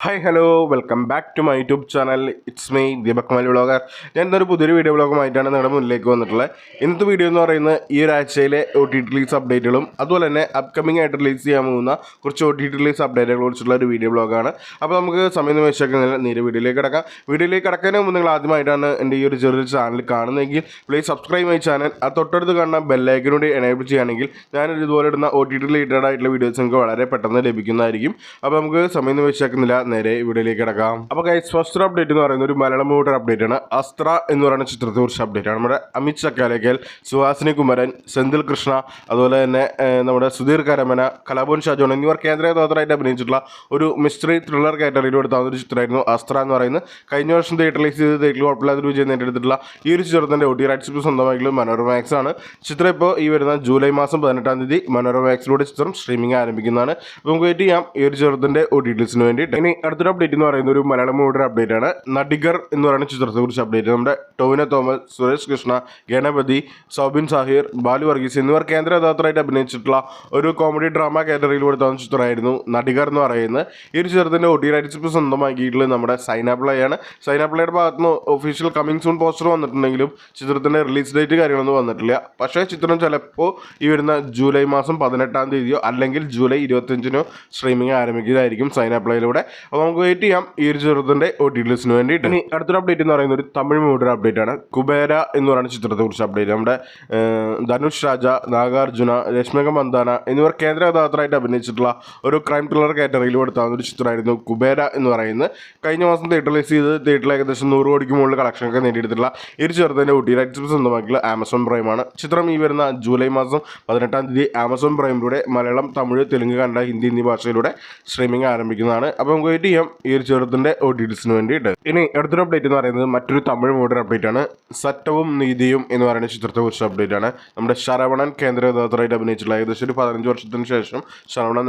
Hi hello welcome back to my YouTube channel. It's me Deepak മലി vlogger. ഞാൻ ഇന്നൊരു പുതിയൊരു വീഡിയോ വ്ളോഗുമായിട്ടാണ് നിങ്ങളുടെ മുന്നിലേക്ക് വന്നിട്ടുള്ളത്. ഇന്നത്തെ വീഡിയോ എന്ന് പറയുന്നത് ഈ ഒരാഴ്ചയിലെ OTT റിലീസ് അപ്ഡേറ്റുകളും അതുപോലെ തന്നെ അപ്കമിംഗ് ആയിട്ട് റിലീസ് ചെയ്യാൻ പോകുന്ന കുറച്ച് OTT റിലീസ് അപ്ഡേറ്റുകളെ കുറിച്ചുള്ള ഒരു വീഡിയോ വ്ളോഗാണ്. അപ്പോൾ നമുക്ക് സമയം വെച്ചേക്കുന്നില്ല, നേരെ വീഡിയോയിലേക്ക് കിടക്കാം. വീഡിയോയിലേക്ക് കിടക്കുന്നതിന് മുമ്പ് നിങ്ങൾ ആദ്യമായിട്ടാണ് എൻ്റെ ഈ ഒരു ചെറിയ ചാനൽ കാണുന്നതെങ്കിൽ പ്ലീസ് സബ്സ്ക്രൈബ് മൈ ചാനൽ. ആ തൊട്ടടുത്ത് കാണുന്ന ബെല്ലൈക്കനോട് എനേബിൾ ചെയ്യുകയാണെങ്കിൽ ഞാനൊരു ഇതുപോലെ ഇടുന്ന OTT റിലേറ്റഡ് ആയിട്ടുള്ള വീഡിയോസ് നിങ്ങൾക്ക് വളരെ പെട്ടെന്ന് ലഭിക്കുന്നതായിരിക്കും. അപ്പോൾ നമുക്ക് സമയം വെച്ചേക്കുന്നില്ല, നേരെ വീഡിയോയിലേക്ക് കിടക്കാം. അപ്പോൾ ഗൈസ്, ഫസ്റ്റ് അപ്ഡേറ്റ് എന്ന് പറയുന്നത് ഒരു മലയാളം മൂവിയുടെ അപ്ഡേറ്റ് ആണ്. അസ്ത്ര എന്ന് പറയുന്ന ചിത്രത്തെ കുറിച്ച് അപ്ഡേറ്റ് ആണ്. നമ്മുടെ അമിത് ചക്കാലേക്കൽ, സുഹാസിനി കുമരൻ, സെന്തിൽ കൃഷ്ണ, അതുപോലെ തന്നെ നമ്മുടെ സുധീർ കരമന, കലാഭവൻ ഷാജോൺ എന്നിവർ കേന്ദ്ര കഥാപാത്രമായിട്ട് അഭിനയിച്ചിട്ടുള്ള ഒരു മിസ്റ്ററി ത്രില്ലർ കാറ്റഗറിയിൽ എടുത്ത ഒരു ചിത്രമായിരുന്നു അസ്ത്ര എന്ന് പറയുന്നത്. കഴിഞ്ഞ വർഷം തിയേറ്ററിലേക്ക് ചെയ്ത് തിയേറ്ററിൽ കുഴപ്പമില്ലാത്ത വിജയം നേടിയെടുത്തിട്ടുള്ള ഈ ഒരു ചിത്രത്തിന്റെ OTT റൈറ്റ്സ് ഇപ്പോൾ സ്വന്തമായിട്ടുള്ള മനോരമ മാക്സ് ആണ്. ചിത്രം ഇപ്പോൾ ഈ വരുന്ന ജൂലൈ മാസം 18-ാം തീയതി മനോരമ മാക്സിലൂടെ ചിത്രം സ്ട്രീമിംഗ് ആരംഭിക്കുന്നതാണ്. അപ്പോൾ നമുക്ക് വെയിറ്റ് ചെയ്യാം ഈ ഒരു ചിത്രത്തിന്റെ OTT റിലീസിന് വേണ്ടിയിട്ട്. ഇനി അടുത്തൊരു അപ്ഡേറ്റ് എന്ന് പറയുന്ന ഒരു മലയാളം മൂവിയുടെ അപ്ഡേറ്റ് ആണ്. നടിഗർ എന്ന് പറയുന്ന ചിത്രത്തെ കുറിച്ച് അപ്ഡേറ്റ്. നമ്മുടെ ടോവിനോ തോമസ്, സുരേഷ് കൃഷ്ണ, ഗണപതി, സൗബിൻ സാഹിർ, ബാലു വർഗീസ് എന്നിവർ കേന്ദ്ര കഥാപാത്രമായിട്ട് അഭിനയിച്ചിട്ടുള്ള ഒരു കോമഡി ഡ്രാമ കാറ്റഗറിയിൽ കൊടുത്ത ചിത്രമായിരുന്നു നടിഗർ എന്ന് പറയുന്നത്. ഈ ഒരു ചിത്രത്തിന്റെ OTT റൈറ്റ്സ് ഇപ്പോൾ സ്വന്തമാക്കിയിട്ടുള്ളത് നമ്മുടെ സൈനാപ്ലേ ആണ്. സൈനാപ്ലേയുടെ ഭാഗത്ത് നിന്ന് ഒഫീഷ്യൽ കമ്മിങ് സൂൺ പോസ്റ്റർ വന്നിട്ടുണ്ടെങ്കിലും ചിത്രത്തിന്റെ റിലീസ് ഡേറ്റ് കാര്യങ്ങളൊന്നും വന്നിട്ടില്ല. പക്ഷേ ചിത്രം ചിലപ്പോൾ ഈ വരുന്ന ജൂലൈ മാസം 18-ാം തീയതിയോ അല്ലെങ്കിൽ ജൂലൈ 25-നോ സ്ട്രീമിംഗ് ആരംഭിക്കുന്നതായിരിക്കും സൈനാപ്ലേയിലൂടെ. അപ്പോൾ നമുക്ക് വെയിറ്റ് ചെയ്യാം ഈ ഒരു ചിത്രത്തിന്റെ OTT റിലീസിന് വേണ്ടിയിട്ട്. ഇനി അടുത്തൊരു അപ്ഡേറ്റ് എന്ന് പറയുന്നത് ഒരു തമിഴ് മൂവിയുടെ അപ്ഡേറ്റ് ആണ്. കുബേര എന്ന് പറയുന്ന ചിത്രത്തെ കുറിച്ച് അപ്ഡേറ്റ്. നമ്മുടെ ധനുഷ് രാജ, നാഗാർജുന, രശ്മിക മന്ദാന എന്നിവർ കേന്ദ്ര കഥാപാത്രമായിട്ട് അഭിനയിച്ചിട്ടുള്ള ഒരു ക്രൈം ത്രില്ലർ കാറ്റഗറിയിൽ കൊടുത്താവുന്ന ഒരു ചിത്രമായിരുന്നു കുബേര എന്ന് പറയുന്നത്. കഴിഞ്ഞ മാസം തിയേറ്റർ റിലീസ് ചെയ്ത് തിയേറ്ററിൽ ഏകദേശം 100 കോടിക്ക് മുകളിൽ കളക്ഷനൊക്കെ നേടിയെടുത്തിട്ടുള്ള ഈ ഒരു ചിത്രത്തിന്റെ OTT റൈറ്റ്സ് സ്വന്തമാക്കിയുള്ള ആമസോൺ പ്രൈമാണ്. ചിത്രം ഈ വരുന്ന ജൂലൈ മാസം 18-ാം തീയതി ആമസോൺ പ്രൈമിലൂടെ മലയാളം, തമിഴ്, തെലുങ്ക്, കന്നഡ, ഹിന്ദി എന്നീ ഭാഷയിലൂടെ സ്ട്രീമിംഗ് ആരംഭിക്കുന്നതാണ്. അപ്പോൾ നമുക്ക് വെയിറ്റ് ചെയ്യാം ഈ ഒരു ചിത്രത്തിന്റെ OTT റിലീസിന് വേണ്ടിയിട്ട്. ഇനി അടുത്തൊരു അപ്ഡേറ്റ് എന്ന് പറയുന്നത് മറ്റൊരു തമിഴ് മൂവിയുടെ അപ്ഡേറ്റ് ആണ്. സത്യവും നീതിയും എന്ന് പറയുന്ന ചിത്രത്തെ കുറിച്ച് അപ്ഡേറ്റ് ആണ്. നമ്മുടെ ശരവണൻ കേന്ദ്ര കഥാപാത്രമായിട്ട് അഭിനയിച്ചിട്ടുള്ള ഏകദേശം ഒരു 15 വർഷത്തിന് ശേഷം ശരവണൻ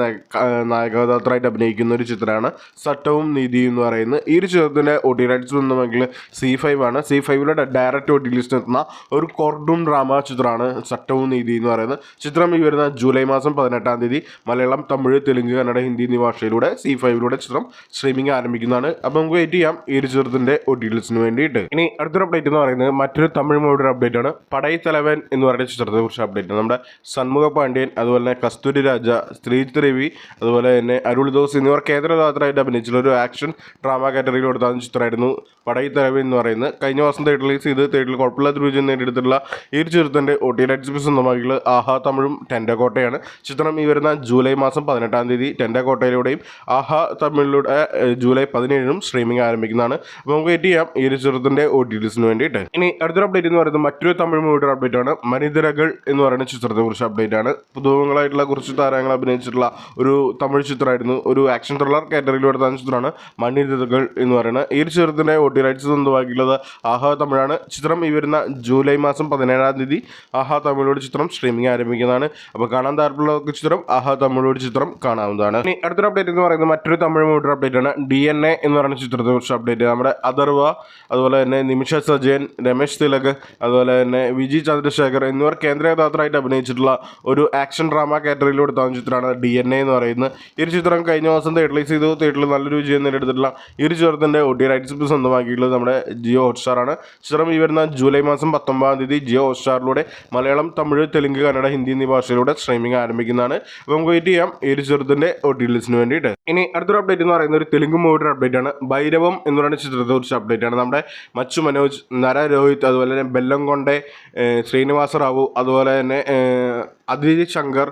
നായക കഥാപാത്രമായിട്ട് അഭിനയിക്കുന്ന ഒരു ചിത്രമാണ് സത്യവും നീതിയും എന്ന് പറയുന്നത്. ഈ ഒരു ചിത്രത്തിന്റെ OTT റൈറ്റ്സ് സ്വന്തമെങ്കിൽ C5 ആണ്. C5-ലെ ഡയറക്റ്റ് OTT ലിസ്റ്റ് എത്തുന്ന ഒരു കോർഡൂൺ ഡ്രാമ ചിത്രമാണ് സത്യവും നീതി എന്ന് പറയുന്നത്. ചിത്രം ഈ വരുന്ന ജൂലൈ മാസം 18-ാം തീയതി മലയാളം, തമിഴ്, തെലുങ്ക്, കന്നഡ, ഹിന്ദി എന്നീ ഭാഷയിലൂടെ C5-ലൂടെ ചിത്രം സ്ട്രീമിംഗ് ആരംഭിക്കുന്നതാണ്. അപ്പോൾ നമുക്ക് വെയിറ്റ് ചെയ്യാം ഈ ഒരു ചിത്രത്തിന്റെ OTT റിലീസിന് വേണ്ടിയിട്ട്. ഇനി അടുത്തൊരു അപ്ഡേറ്റ് എന്ന് പറയുന്നത് മറ്റൊരു തമിഴ് മൂവിയുടെ അപ്ഡേറ്റ് ആണ്. പടൈ തലവൻ എന്ന് പറയുന്ന ചിത്രത്തെ കുറിച്ച് അപ്ഡേറ്റ്. നമ്മുടെ സൺമുഖ പാണ്ഡ്യൻ, അതുപോലെ തന്നെ കസ്തൂരി രാജ, ശ്രീജിത്ത് രവി, അതുപോലെ തന്നെ അരുൾ ദോസ് എന്നിവർ കേന്ദ്ര കഥാപാത്രമായിട്ട് അഭിനയിച്ചിട്ടുള്ള ഒരു ആക്ഷൻ ഡ്രാമ കാറ്റഗറിയിൽ കൊടുത്ത ചിത്രമായിരുന്നു പടൈ തലവൻ എന്ന് പറയുന്നത്. കഴിഞ്ഞ മാസം തിയേറ്റർ റിലീസ് ചെയ്ത് തിയേറ്ററിൽ കുഴപ്പമില്ലാത്ത വിജയം നേടിയെടുത്തിട്ടുള്ള ഈ ഒരു ചിത്രത്തിന്റെ OTT റൈറ്റ്സ് സ്വന്തമാക്കിയിട്ടുള്ളത് ആഹാ തമിഴും ടെൻഡക്കോട്ടയാണ്. ചിത്രം ഈ വരുന്ന ജൂലൈ മാസം 18-ാം തീയതി ടെൻഡക്കോട്ടയിലൂടെയും ആഹാ തമിഴിലൂടെ ജൂലൈ 17-നും സ്ട്രീമിംഗ് ആരംഭിക്കുന്നതാണ്. അപ്പോൾ നമുക്ക് വെയിറ്റ് ചെയ്യാം ഈ ഒരു ചിത്രത്തിന്റെ OTT റിലീസിന് വേണ്ടിയിട്ട്. ഇനി അടുത്തൊരു അപ്ഡേറ്റ് എന്ന് പറയുന്നത് മറ്റൊരു തമിഴ് മൂവിയുടെ അപ്ഡേറ്റ് ആണ്. മനിതരകൾ എന്ന് പറയുന്ന ചിത്രത്തെ കുറിച്ച് അപ്ഡേറ്റ് ആണ്. പുതുമുഖങ്ങളായിട്ടുള്ള കുറച്ച് താരങ്ങൾ അഭിനയിച്ചിട്ടുള്ള ഒരു തമിഴ് ചിത്രമായിരുന്നു. ഒരു ആക്ഷൻ ത്രില്ലർ കാറ്റഗറിയിൽ എടുത്ത ചിത്രമാണ് മനിതരകൾ എന്ന് പറയുന്നത്. ഈ ഒരു ചിത്രത്തിന്റെ OTT റൈറ്റ്സ് സ്വന്തമാക്കിയിട്ടുള്ളത് ആഹാ തമിഴാണ്. ചിത്രം ഈ വരുന്ന ജൂലൈ മാസം 17-ാം തീയതി ആഹാ തമിഴോട് ചിത്രം സ്ട്രീമിംഗ് ആരംഭിക്കുന്നതാണ്. അപ്പോൾ കാണാൻ താല്പര്യമുള്ള ചിത്രം ആഹാ തമിഴോട് ചിത്രം കാണാവുന്നതാണ്. ഇനി അടുത്തൊരു അപ്ഡേറ്റ് എന്ന് പറയുന്നത് മറ്റൊരു തമിഴ് മൂവിയുടെ അപ്ഡേറ്റ് ആണ്. DNA എന്ന് പറയുന്ന ചിത്രത്തെ കുറിച്ച് അപ്ഡേറ്റ്. നമ്മുടെ അഥർവ, അതുപോലെ തന്നെ നിമിഷ സജയൻ, രമേശ് തിലക്, അതുപോലെ തന്നെ വിജി ചന്ദ്രശേഖർ എന്നിവർ കേന്ദ്ര കഥാപാത്രമായിട്ട് അഭിനയിച്ചിട്ടുള്ള ഒരു ആക്ഷൻ ഡ്രാമ കാറ്റഗറിയിൽ എടുത്ത ചിത്രമാണ് DNA എന്ന് പറയുന്നത്. ഈ ഒരു ചിത്രം കഴിഞ്ഞ മാസം തിയേറ്റർ റിലീസ് ചെയ്തു തിയേറ്ററിൽ നല്ലൊരു വിജയം നേടിയെടുത്തിട്ടുള്ള ഈ ഒരു ചിത്രത്തിന്റെ OTT റൈറ്റ്സ് സ്വന്തമാക്കിയിട്ടുള്ളത് നമ്മുടെ ജിയോ ഹോട്ട്സ്റ്റാർ ആണ്. ചിത്രം ഈ വരുന്ന ജൂലൈ മാസം 19-ാം തീയതി ജിയോ ഹോട്ട്സ്റ്റാറിലൂടെ മലയാളം, തമിഴ്, തെലുങ്ക്, കന്നഡ, ഹിന്ദി എന്നീ ഭാഷയിലൂടെ സ്ട്രീമിംഗ് ആരംഭിക്കുന്നതാണ്. അപ്പോൾ നമുക്ക് വെയിറ്റ് ചെയ്യാം ഈ ഒരു ചിത്രത്തിന്റെ OTT റിലീസിന് വേണ്ടിയിട്ട്. ഇനി അടുത്തൊരു അപ്ഡേറ്റ് എന്ന് പറയുന്നത് ഒരു തെലുങ്ക് മൂവിയുടെ അപ്ഡേറ്റ് ആണ്. ഭൈരവം എന്ന് പറയുന്ന ചിത്രത്തെ കുറിച്ച് അപ്ഡേറ്റ് ആണ്. നമ്മുടെ മച്ചു മനോജ്, നര രോഹിത്, അതുപോലെ തന്നെ ബെല്ലംകൊണ്ടെ, ശ്രീനിവാസ റാവു, അതുപോലെ തന്നെ അതിഥി ശങ്കർ,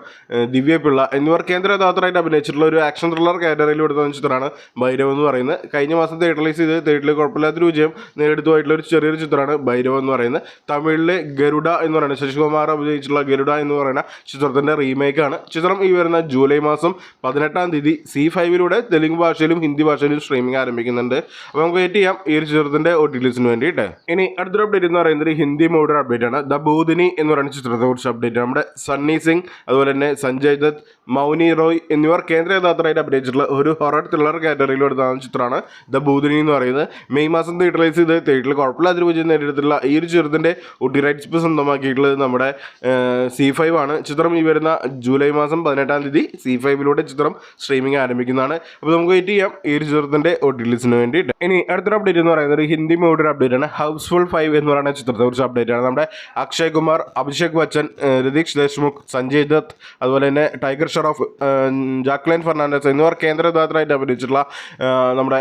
ദിവ്യ പിള്ള എന്നിവർ കേന്ദ്ര കഥാപാത്രമായിട്ട് അഭിനയിച്ചിട്ടുള്ള ഒരു ആക്ഷൻ ത്രില്ലർ കാറ്റഗറിയിൽ എടുത്ത ചിത്രമാണ് ഭൈരവ് എന്ന് പറയുന്നത്. കഴിഞ്ഞ മാസം തിയേറ്റർ റിലീസ് ചെയ്ത് തിയേറ്ററിൽ കുഴപ്പമില്ലാത്തൊരു വിജയം നേടിയെടുത്തുമായിട്ടുള്ള ഒരു ചെറിയൊരു ചിത്രമാണ് ഭൈരവ് എന്ന് പറയുന്നത്. തമിഴിലെ ഗരുഡ എന്ന് പറയുന്നത് ശശികുമാർ അഭിനയിച്ചിട്ടുള്ള ഗരുഡ എന്ന് പറയുന്ന ചിത്രത്തിന്റെ റീമേക്കാണ്. ചിത്രം ഈ വരുന്ന ജൂലൈ മാസം 18-ാം തീയതി C5-ലൂടെ തെലുങ്ക് ഭാഷയിലും ഹിന്ദി ഭാഷയിലും സ്ട്രീമിംഗ് ആരംഭിക്കുന്നുണ്ട്. അപ്പോൾ നമുക്ക് വെയിറ്റ് ചെയ്യാം ഈ ഒരു ചിത്രത്തിന്റെ OTT റിലീസിന് വേണ്ടിയിട്ട്. ഇനി അടുത്തൊരു അപ്ഡേറ്റ് എന്ന് പറയുന്നത് ഹിന്ദി മൂവിയുടെ അപ്ഡേറ്റ് ആണ്. ദ ഭൂതിനി എന്ന് പറയുന്ന ചിത്രത്തെ കുറിച്ച് അപ്ഡേറ്റ്. നമ്മുടെ സണ്ണി സിംഗ്, അതുപോലെ തന്നെ സഞ്ജയ് ദത്ത്, മൗനി റോയ് എന്നിവർ കേന്ദ്ര കഥാപാത്രമായിട്ട് അഭിനയിച്ചിട്ടുള്ള ഒരു ഹൊറർ ത്രില്ലർ കാറ്റഗറിയിൽ എടുത്ത ചിത്രമാണ് ദ ഭൂതനി എന്ന് പറയുന്നത്. മെയ് മാസം തിയേറ്ററിലൈസ് ചെയ്ത് തിയേറ്ററിൽ കുഴപ്പമില്ലാത്തൊരു വിജയം നേടിയെടുത്തിട്ടുള്ള ഈ ഒരു ചിത്രത്തിൻ്റെ ഒട്ടി റൈറ്റ്സ് ഇപ്പോൾ സ്വന്തമാക്കിയിട്ടുള്ളത് നമ്മുടെ C5 ആണ്. ചിത്രം ഈ വരുന്ന ജൂലൈ മാസം 18-ാം തീയതി C5 ചിത്രം സ്ട്രീമിംഗ് ആരംഭിക്കുന്നതാണ്. അപ്പോൾ നമുക്ക് വെയിറ്റ് ചെയ്യാം ഈ ഒരു ചിത്രത്തിൻ്റെ ഒട്ടി റിലീസിന് വേണ്ടിയിട്ട്. ഇനി അടുത്തൊരു അപ്ഡേറ്റ് എന്ന് പറയുന്നത് ഒരു ഹിന്ദി മൂവിയുടെ അപ്ഡേറ്റ് ആണ്. ഹൗസ്ഫുൾ 5 എന്ന് പറയുന്ന ചിത്രത്തെക്കുറിച്ച് അപ്ഡേറ്റ് ആണ്. നമ്മുടെ അക്ഷയ് കുമാർ, അഭിഷേക് ബച്ചൻ, ഋതിക് ദേശ്മുഖ്, സഞ്ജയ് ദത്ത്, അതുപോലെ തന്നെ ടൈഗർ ഷറോഫ്, ജാക്ലിൻ ഫെർണാണ്ടസ് എന്നിവർ കേന്ദ്ര കഥാപാത്രമായിട്ട് അഭിനയിച്ചിട്ടുള്ള നമ്മുടെ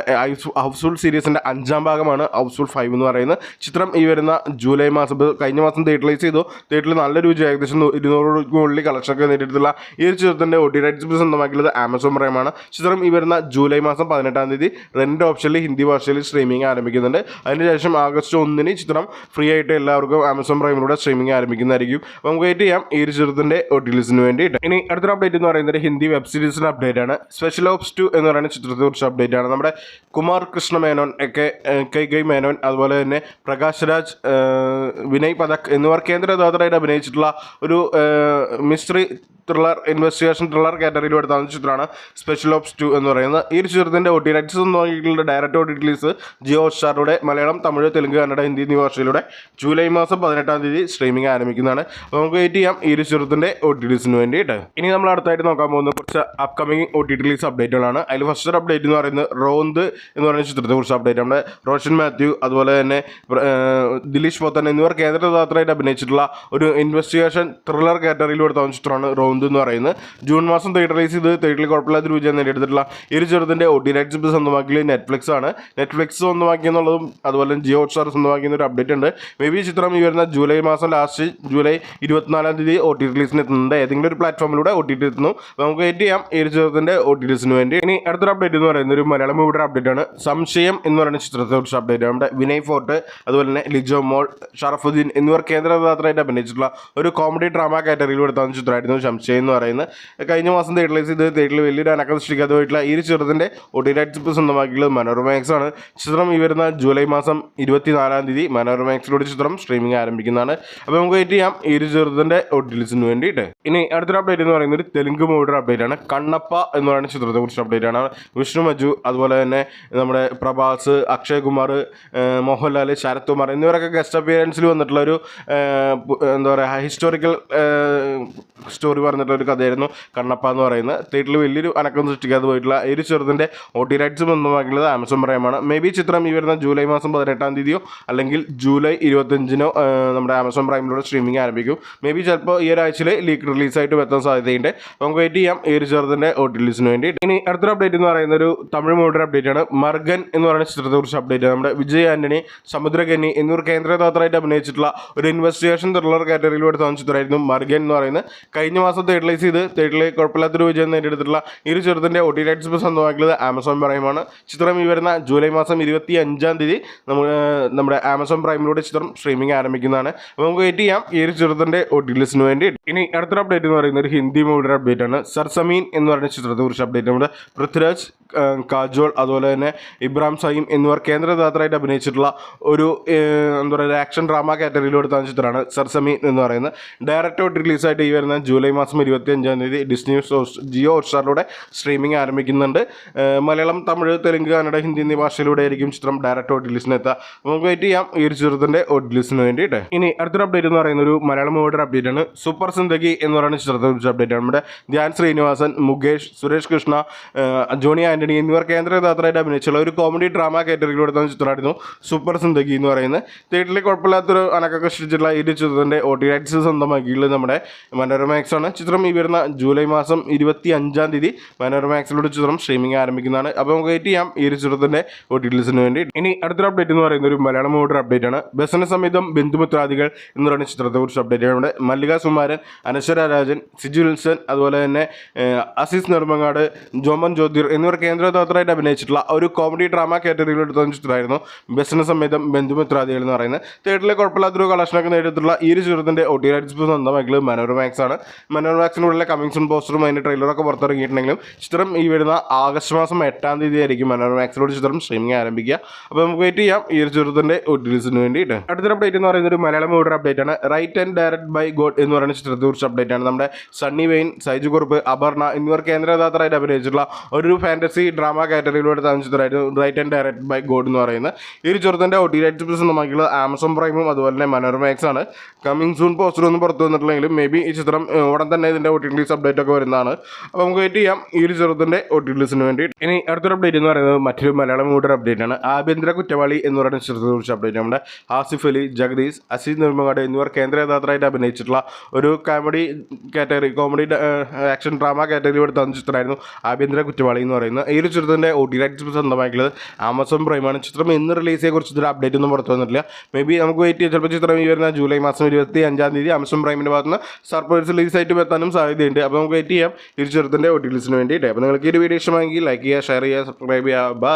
ഹൗസ്ഫുൾ സീരീസിൻ്റെ 5ാം ഭാഗമാണ് ഹൗസ്ഫുൾ 5 എന്ന് പറയുന്നത്. ചിത്രം ഈ വരുന്ന ജൂലൈ മാസം, കഴിഞ്ഞ മാസം തിയേറ്ററിലൈസ് ചെയ്തു. തിയേറ്ററിൽ നല്ല രുചി, ഏകദേശം 200 മുകളിൽ കളക്ഷനൊക്കെ നേടിയിട്ടുള്ള ഈ ഒരു ചിത്രത്തിൻ്റെ ഒ ടി റൈറ്റ്സ് സ്വന്തമാക്കിയത് ആമസോൺ പ്രൈമാണ്. ചിത്രം ഈ വരുന്ന ജൂലൈ മാസം 18-ാം തീയതി 2 ഓപ്ഷനിൽ ഹിന്ദി ഭാഷയിൽ സ്ട്രീമിംഗ് ആരംഭിക്കുന്നുണ്ട്. അതിനുശേഷം ആഗസ്റ്റ് 1-ന് ചിത്രം ഫ്രീ ആയിട്ട് എല്ലാവർക്കും ആമസോൺ പ്രൈമിലൂടെ സ്ട്രീമിംഗ് ആരംഭിക്കുന്നതായിരിക്കും. അപ്പോൾ നമുക്ക് വെയിറ്റ് ചെയ്യാം ഈ ഒരു ചിത്രത്തിൻ്റെ ഒ ടി റിലീസിന് വേണ്ടിയിട്ട്. ഇനി അടുത്തൊരു അപ്ഡേറ്റ് എന്ന് പറയുന്നത് ഹിന്ദി വെബ് സീരീസിൻ്റെ അപ്ഡേറ്റ് ആണ്. സ്പെഷ്യൽ ഓപ്സ് 2 എന്ന് പറയുന്ന ചിത്രത്തെക്കുറിച്ച് അപ്ഡേറ്റ് ആണ്. നമ്മുടെ കുമാർ കൃഷ്ണ മേനോൻ, കൈ മേനോൻ, അതുപോലെ തന്നെ പ്രകാശ് രാജ്, വിനയ് പഥക് എന്നിവർ കേന്ദ്ര കഥാപാത്രമായിട്ട് അഭിനയിച്ചിട്ടുള്ള ഒരു മിസ്റ്ററി ത്രില്ലർ, ഇൻവെസ്റ്റിഗേഷൻ ത്രില്ലർ കാറ്റഗറിയിൽ എടുത്ത ചിത്രമാണ് സ്പെഷ്യൽ ഓപ്സ് 2 എന്ന് പറയുന്നത്. ഈ ഒരു ചിത്രത്തിൻ്റെ ഒ ടി റൈറ്റ്സ് നോക്കിയിട്ടുള്ള direct O T release Jio ഹോട്ട്സ്റ്റാറിലൂടെ മലയാളം, തമിഴ്, തെലുങ്ക്, കന്നഡ, ഹിന്ദി എന്നീ ഭാഷയിലൂടെ ജൂലൈ മാസം 18-ാം തീയതി സ്ട്രീമിംഗ് ആരംഭിക്കുന്നതാണ്. അപ്പോൾ നമുക്ക് വെയിറ്റ് ചെയ്യാം ഈ ഒരു ചിത്രത്തിൻ്റെ ഒ ടി റിലീസിന് വേണ്ടിയിട്ട്. ഇനി നമ്മൾ അടുത്തായിട്ട് നോക്കാൻ പോകുന്ന കുറച്ച് അപ്കമിങ് ഒ ടി റിലീസ് അപ്ഡേറ്റുകളാണ്. അതിൽ ഫസ്റ്റ് ഒരു അപ്ഡേറ്റ് എന്ന് പറയുന്നത് റോന്ത് എന്ന് പറയുന്ന ചിത്രത്തെക്കുറിച്ച് അപ്ഡേറ്റ്. നമ്മുടെ റോഷൻ മാത്യു, അതുപോലെ തന്നെ ദിലീഷ് പോത്തൻ എന്നിവർ കേന്ദ്ര കഥാപാത്രമായിട്ട് അഭിനയിച്ചിട്ടുള്ള ഒരു ഇൻവെസ്റ്റിഗേഷൻ ത്രില്ലർ കാറ്റഗറിയിൽ എടുത്ത ചിത്രമാണ് റോന്ത് എന്ന് പറയുന്നത്. ജൂൺ മാസം തിയേറ്ററിലൈസ് ചെയ്ത് തിയേറ്ററിൽ കുഴപ്പമില്ലാത്ത വിജയം നേടിയെടുത്തിട്ടുള്ള ഈ ഒരു ചിത്രത്തിൻ്റെ ഒ ടി റൈറ്റ്സ് സ്വന്തമാക്കിയത് നെറ്റ്ഫ്ലിക്സ് ആണ്. നെറ്റ്ഫ്ലിക്സ് സ്വന്തമാക്കിയെന്നുള്ളതും അതുപോലെ ജിയോ ഹോട്ട്സ്റ്റാർ സ്വന്തമാക്കിയെന്ന ഒരു അപ്ഡേറ്റ് ഉണ്ട്. മേ ബി ചിത്രം ഈ വരുന്ന ജൂലൈ മാസം ലാസ്റ്റ് ജൂലൈ 24-ാം തീയതി ഒ ടി റിലീസിന് എത്തുന്നുണ്ട്. ഏതെങ്കിലും ഒരു പ്ലാറ്റ്ഫോമിലൂടെ ഒ ടി ടി എത്തുന്നു. നമുക്ക് വെയിറ്റ് ചെയ്യാം ഈ ഒരു ചിത്രത്തിൻ്റെ ഒ ടി റിലീസിന് വേണ്ടി. ഇനി അടുത്തൊരു അപ്ഡേറ്റ് എന്ന് പറയുന്നത് ഒരു മലയാളം മൂവിയുടെ അപ്ഡേറ്റ് ആണ്. സംശയം എന്ന് പറയുന്ന ചിത്രത്തെക്കുറിച്ച് അപ്ഡേറ്റ് ആണ്. നമ്മുടെ വിനയ് ഫോർട്ട്, അതുപോലെ തന്നെ ലിജോ മോൾ, ഷറഫുദ്ദീൻ എന്നിവർ കേന്ദ്ര കഥാപാത്രമായിട്ട് അഭിനയിച്ചിട്ടുള്ള ഒരു കോമഡി ഡ്രാമ കാറ്റഗറിയിൽ എടുത്ത ചിത്രമായിരുന്നു സംശയം എന്ന് പറയുന്നത്. കഴിഞ്ഞ മാസം തിയേറ്ററിലൈസ് ചെയ്ത് തിയേറ്ററിൽ വലിയൊരു അനക്കം സൃഷ്ടിക്കാതെ പോയിട്ടുള്ള ഈ ഒരു ചിത്രത്തിൻ്റെ ഒ ടി റൈറ്റ്സ് ഇപ്പോൾ സ്വന്തമാക്കിയുള്ളത് മനോരമാക്സ് ആണ്. ചിത്രം ഈ വരുന്ന ജൂലൈ മാസം 24-ാം തീയതി മനോരമാക്സിലൂടെ ചിത്രം സ്ട്രീമിംഗ് ആരംഭിക്കുന്നതാണ്. അപ്പോൾ നമുക്ക് വെയിറ്റ് ചെയ്യാം ഈ ഒരു ചിത്രത്തിൻ്റെ ഒ ടി റിലീസിന് വേണ്ടിയിട്ട്. ഇനി അടുത്തൊരു അപ്ഡേറ്റ് എന്ന് പറയുന്നത് ഒരു തെലുങ്ക് മൂവിയുടെ അപ്ഡേറ്റ് ആണ്. കണ്ണപ്പ എന്ന് പറയുന്ന ചിത്രത്തെക്കുറിച്ച് അപ്ഡേറ്റ് ആണ്. വിഷ്ണു മജു, അതുപോലെ തന്നെ നമ്മുടെ പ്രഭാസ്, അക്ഷയ് കുമാർ, മോഹൻലാൽ, ശരത് കുമാർ എന്നിവരൊക്കെ ഗസ്റ്റ് അപ്പിയറൻസിൽ വന്നിട്ടുള്ള ഒരു എന്താ പറയുക ഹിസ്റ്റോറിക്കൽ സ്റ്റോറി പറഞ്ഞിട്ടുള്ള ഒരു കഥയായിരുന്നു കണ്ണപ്പ എന്ന് പറയുന്നത്. തിയേറ്ററിൽ വലിയൊരു അനക്കം സൃഷ്ടിക്കാതെ പോയിട്ടുള്ള ഈ ഒരു ചെറുതിൻ്റെ ഒ ടി റൈറ്റ്സ് സ്വന്തമാക്കിയുള്ളത് ആമസോൺ പ്രൈമാണ്. മേ ബി ചിത്രം ഈ വരുന്ന ജൂലൈ മാസം 18-ാം തീയതിയോ അല്ലെങ്കിൽ ജൂലൈ 25-നോ നമ്മുടെ ആമസോൺ പ്രൈമിലൂടെ സ്ട്രീമിംഗ് ആരംഭിക്കും. മേ ബി ചിലപ്പോൾ ഈ ഒരാഴ്ചയിൽ ലീക്ക് റിലീസായിട്ട് എത്താൻ സാധ്യതയുണ്ട്. നമുക്ക് വെയിറ്റ് ചെയ്യാം ഈ ഒരു ചെറുതിൻ്റെ ഒ ടി റിലീസിന് വേണ്ടി. ഇനി അടുത്തൊരു അപ്ഡേറ്റ് എന്ന് പറയുന്ന ഒരു തമിഴ് മൂവിയുടെ അപ്ഡേറ്റ് ആണ്. മർഗൻ എന്ന് പറയുന്ന ചിത്രത്തെക്കുറിച്ച് അപ്ഡേറ്റ് ആണ്. നമ്മുടെ വിജയ് ആന്റണി, സമുദ്രകന്നി എന്നിവർ കേന്ദ്ര കഥാപാത്രമായിട്ട് അഭിനയിച്ചിട്ടുള്ള ഒരു ഇൻവെസ്റ്റിഗേഷൻ ത്രില്ലർ കാറ്റഗറിയിൽ എടുത്ത ചിത്രമായിരുന്നു മർഗൻ എന്ന് പറയുന്നത്. കഴിഞ്ഞ മാസം തിയേറ്ററിലൈസ് ചെയ്ത് തിയേറ്ററിൽ കുഴപ്പമില്ലാത്തൊരു വിജയം നേടിയെടുത്തിട്ടുള്ള ഈ ഒരു ചിത്രത്തിൻ്റെ ഒ ടി റൈറ്റ്സ് ഇപ്പോൾ സ്വന്തമാക്കിയത് ആമസോൺ പ്രൈമാണ്. ചിത്രം ഈ വരുന്ന ജൂലൈ മാസം 25-ാം തീയതി നമ്മുടെ ആമസോൺ പ്രൈമിലൂടെ ചിത്രം സ്ട്രീമിംഗ് ആരംഭിക്കുന്നതാണ്. അപ്പോൾ നമുക്ക് വെയിറ്റ് ചെയ്യാം ഈ ഒരു ചിത്രത്തിൻ്റെ ഒ ടി റിലീസിന് വേണ്ടി. ഇനി അടുത്തൊരു അപ്ഡേറ്റ് എന്ന് പറയുന്നത് ഒരു ഹിന്ദി മൂവിയുടെ അപ്ഡേറ്റ് ആണ്. സർസമീൻ എന്ന് പറയുന്ന ചിത്രത്തെക്കുറിച്ച് അപ്ഡേറ്റ്. നമ്മുടെ പൃഥ്വിരാജ്, കാജോൾ, അതുപോലെ തന്നെ ഇബ്രാഹിം സയീം എന്നിവർ കേന്ദ്ര കഥാപാത്രമായിട്ട് അഭിനയിച്ചിട്ടുള്ള ഒരു എന്താ പറയുക ആക്ഷൻ ഡ്രാമ കാറ്റഗറിയിൽ എടുത്ത ചിത്രമാണ് സർസമീൻ എന്ന് പറയുന്നത്. ഡയറക്റ്റ് ഒ ടി റിലീസായിട്ട് ഈ വരുന്ന ജൂലൈ മാസം 25-ാം തീയതി ഡിസ്നി ജിയോ ഹോട്ട്സ്റ്റാറിലൂടെ സ്ട്രീമിംഗ് ആരംഭിക്കുന്നുണ്ട്. മലയാളം, തമിഴ്, തെലുങ്ക്, കന്നഡ, ഹിന്ദി എന്നീ ഭാഷയിലൂടെ ആയിരിക്കും ചിത്രം ഡയറക്റ്റ് ഒ ടി റിലീസിന് എത്തുക. നമുക്ക് വെയിറ്റ് ചെയ്യാം ഈ ഒരു ചിത്രത്തിൻ്റെ ഒ ടി റിലീസിന് വേണ്ടിയിട്ട്. ഇനി അടുത്തൊരു അപ്ഡേറ്റ് എന്ന് പറയുന്ന ഒരു മലയാളം മൂവിയുടെ അപ്ഡേറ്റ് ആണ്. സൂപ്പർ സിന്ദഗി എന്ന് പറയുന്ന ചിത്രത്തെക്കുറിച്ച് അപ്ഡേറ്റ് ആണ്. നമ്മുടെ ധ്യാൻ ശ്രീനിവാസൻ, മുകേഷ്, സുരേഷ് കൃഷ്ണ, ജോണി ആന്റണി എന്നിവർ കേന്ദ്ര കഥാപാത്രമായിട്ട് അഭിനയിച്ചുള്ള ഒരു കോമഡി ഡ്രാമ കാറ്റഗറിയിൽ എടുത്ത ചിത്രമായിരുന്നു സൂപ്പർ സിന്ദഗി എന്ന് പറയുന്നത്. തിയേറ്ററിൽ കുഴപ്പമില്ലാത്തൊരു അനക്കൊക്കെ സൃഷ്ടിച്ചിട്ടുള്ള ഈ ഒരു ചിത്രത്തിൻ്റെ ഒ ടി റൈറ്റ്സ് സ്വന്തമാക്കിയുള്ളത് നമ്മുടെ മനോരമാക്സ് ആണ്. ചിത്രം ഈ വരുന്ന ജൂലൈ മാസം 25-ാം തീയതി മനോരമാക്സിലൂടെ ചിത്രം സ്ട്രീമിംഗ് ആരംഭിക്കുന്നതാണ്. അപ്പോൾ നമുക്ക് വെയിറ്റ് ചെയ്യാം ഈ ഒരു ചിത്രത്തിൻ്റെ ഒ ടി റിലീസിന് വേണ്ടി. ഇനി അടുത്തൊരു അപ്ഡേറ്റ് എന്ന് പറയുന്ന ഒരു മലയാളം മൂവിയുടെ അപ്ഡേറ്റ് ആണ്. ബസന സമേതം ബന്ധുമിത്രാദികൾ എന്ന് പറയുന്ന ചിത്രത്തെക്കുറിച്ച് അപ്ഡേറ്റ് ആണ്. മല്ലിക സുമാരൻ, അനശ്വര രാജൻ, സിജു വിൽസൺ, അതുപോലെ തന്നെ അസീസ് നെടുമങ്ങാട്, ജോമൻ ജ്യോതിർ എന്നിവർ കേന്ദ്ര കഥാപാത്രമായിട്ട് അഭിനയിച്ചിട്ടുള്ള ഒരു കോമഡി ഡ്രാമ കാറ്റഗറിയിൽ എടുത്ത ചിത്രമായിരുന്നു ബസന സമേതം ബന്ധുമിത്രാദികൾ എന്ന് പറയുന്നത്. തിയേറ്ററിലെ കുഴപ്പമില്ലാത്തൊരു കളക്ഷനൊക്കെ നേടിയിട്ടുള്ള ഈ ഒരു ചിത്രത്തിൻ്റെ ഒ ടി റൈറ്റ്സ് സ്വന്തമാക്കിയത് മനോരമാക്സ് ആണ്. മനോമാക്സിനുള്ള കമ്മിങ് സൂൺ പോസ്റ്ററും അതിൻ്റെ ട്രെയിലറൊക്കെ പുറത്തിറങ്ങിയിട്ടുണ്ടെങ്കിലും ചിത്രം ഈ വരുന്ന ആഗസ്റ്റ് മാസം 8-ാം തീയതി ആയിരിക്കും മനോമാക്സിലൂടെ ചിത്രം സ്ട്രീമിംഗ് ആരംഭിക്കുക. അപ്പോൾ നമുക്ക് വെയിറ്റ് ചെയ്യാം ഈ ഒരു ചിത്രത്തിൻ്റെ ഒ.ടി.ടിസിന് വേണ്ടിയിട്ട്. അടുത്തൊരു അപ്ഡേറ്റ് എന്ന് പറയുന്നത് ഒരു മലയാളം മൂവി അപ്ഡേറ്റ് ആണ്. Write and direct by God എന്ന് പറയുന്ന ചിത്രത്തെക്കുറിച്ച് അപ്ഡേറ്റ് ആണ്. നമ്മുടെ സണ്ണി വെയിൻ, സൈജു കുറുപ്പ്, അപർണ എന്നിവർ കേന്ദ്രകഥാപാത്രമായിട്ട് അഭിനയിച്ചിട്ടുള്ള ഒരു ഫാന്റസി ഡ്രാമ കാറ്റഗറിയിലൂടെ താമസ ചിത്രമായിരുന്നു write and direct by God എന്ന് പറയുന്നത്. ഈ ഒരു ചിത്രത്തിൻ്റെ ഒ.ടി.ടി സ്വന്തമാക്കിയുള്ളത് ആമസോൺ പ്രൈമും അതുപോലെ തന്നെ മനോരമ മാക്സ് ആണ്. കമ്മിങ് സൂൺ പോസ്റ്റർ ഒന്നും പുറത്തു വന്നിട്ടില്ലെങ്കിലും മേ ബി ഈ ചിത്രം ഉടൻ തന്നെ ഇതിൻ്റെ ഒ.ടി.ടി അപ്ഡേറ്റ് ഒക്കെ വരുന്നതാണ്. അപ്പോൾ നമുക്ക് വെയിറ്റ് ചെയ്യാം ഈ ഒരു ചിത്രത്തിൻ്റെ ഒ.ടി.ടിസിന് വേണ്ടി. ഇനി അടുത്തൊരു അപ്ഡേറ്റ് എന്ന് പറയുന്നത് മറ്റൊരു മലയാളം മൂവി അപ്ഡേറ്റ് ആണ്. ആഭ്യന്തര കുറ്റവാളി എന്ന് പറയുന്ന ചിത്രത്തെക്കുറിച്ച് അപ്ഡേറ്റ്. നമ്മുടെ ആസിഫ് അലി, ജഗദീഷ്, അസീസ് നിർമ്മങ്ങാട് എന്നിവർ കേന്ദ്രകഥാപാത്രമായിട്ട് അഭിനയിച്ചിട്ടുള്ള ഒരു കോമഡി ആക്ഷൻ ഡ്രാമ കാറ്റഗറിയിലൂടെ തന്ന ചിത്രമായിരുന്നു ആഭ്യന്തര കുറ്റവാളി എന്ന് പറയുന്നത്. ഈ ഒരു ചിത്രത്തിൻ്റെ ഒ.ടി.ടി സ്വന്തമാക്കിയത് ആമസോൺ പ്രൈമാണ്. ചിത്രം എന്ന് റിലീസിനെ കുറിച്ചൊരു അപ്ഡേറ്റ് ഒന്നും പുറത്തു വന്നിട്ടില്ല. മേ ബി നമുക്ക് വെയിറ്റ് ചെയ്യാം. ചിലപ്പോൾ ചിത്രം ഈ വരുന്ന ജൂലൈ മാസം 25-ാം തീയതി ആമസോൺ പ്രൈമിൻ്റെ ഭാഗത്ത് നിന്ന് സർപ്രൈസ് റിലീസായിട്ട് എത്താനും സാധ്യതയുണ്ട്. അപ്പോൾ നമുക്ക് വെയിറ്റ് ചെയ്യാം ഈ ചിത്രത്തിൻ്റെ ഒ.ടി.ടിസിന് വേണ്ടിയിട്ട്. അപ്പോൾ നിങ്ങൾക്ക് ഈ ഒരു വീഡിയോ ഇഷ്ടമായെങ്കിൽ ലൈക്ക് ചെയ്യുക, ഷെയർ ചെയ്യുക, സബ്സ്ക്രൈബ് ചെയ്യുക. ബൈ.